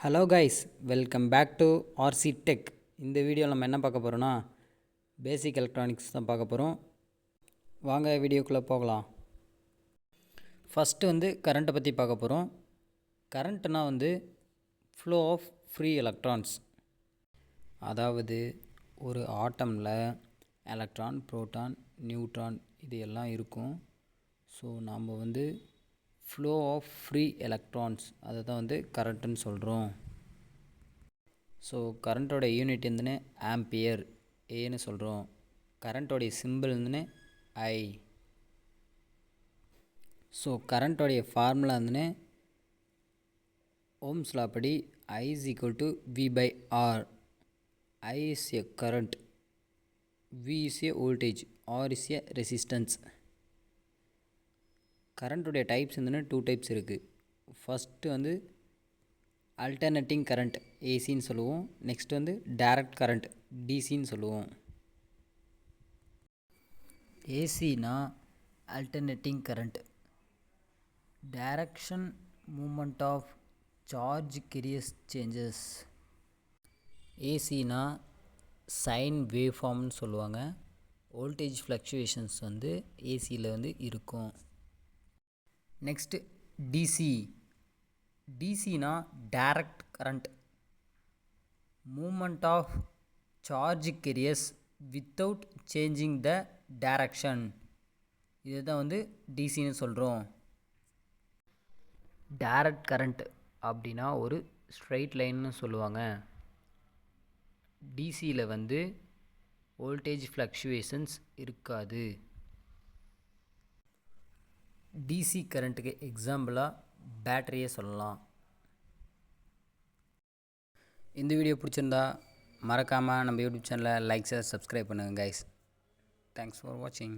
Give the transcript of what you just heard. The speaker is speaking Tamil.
Hello guys, welcome back to RC Tech. இந்த வீடியோவில் நம்ம என்ன பார்க்க போகிறோன்னா பேசிக் எலக்ட்ரானிக்ஸ் தான் பார்க்க போகிறோம். வாங்க வீடியோக்குள்ளே போகலாம். ஃபஸ்ட்டு கரண்ட்டை பற்றி பார்க்க போகிறோம். கரண்ட்னா ஃப்ளோ ஆஃப் ஃப்ரீ எலக்ட்ரான்ஸ். அதாவது ஒரு ஆட்டமில் எலக்ட்ரான், புரோட்டான், நியூட்ரான் இது எல்லாம் இருக்கும். ஸோ நாம் ஃப்ளோ ஆஃப் ஃப்ரீ எலக்ட்ரான்ஸ் அதை தான் கரண்ட்டுன்னு சொல்கிறோம். ஸோ கரண்ட்டோட யூனிட் ஆம்பியர் ஏன்னு சொல்கிறோம். கரண்ட்டோடைய சிம்பிள் ஐ. ஸோ கரண்ட்டோடைய ஃபார்முலா ஓம்ஸ் லா படி I is equal to V/R. I is a current, V is a voltage, R is a resistance. கரண்ட்டுடைய டைப்ஸ் 2 டைப்ஸ் இருக்குது. ஃபஸ்ட்டு அல்டர்னேட்டிங் கரண்ட் ஏசின்னு சொல்லுவோம். நெக்ஸ்ட் டைரக்ட் கரண்ட் டிசின்னு சொல்லுவோம். ஏசினா alternating current, direction moment of charge carriers changes. ஏசினா சைன் வேவ் ஃபார்ம்னு சொல்லுவாங்க. வோல்டேஜ் ஃப்ளக்சுவேஷன்ஸ் ஏசியில் இருக்கும். Next DC. டிசினா direct current, moment of charge carriers without changing the direction. இது தான் டிசின்னு சொல்கிறோம். டைரக்ட் கரண்ட் அப்படின்னா ஒரு ஸ்ட்ரைட் லைன்னு சொல்லுவாங்க. டிசியில் வோல்டேஜ் ஃப்ளக்சுவேஷன்ஸ் இருக்காது. டிசி கரண்ட்டுக்கு எக்ஸாம்பிளாக பேட்டரியை சொல்லலாம். இந்த வீடியோ பிடிச்சிருந்தா மறக்காமல் நம்ம யூடியூப் சேனலை லைக் ஷேர் சப்ஸ்கிரைப் பண்ணுங்கள் கைஸ். தேங்க்ஸ் ஃபார் வாட்சிங்.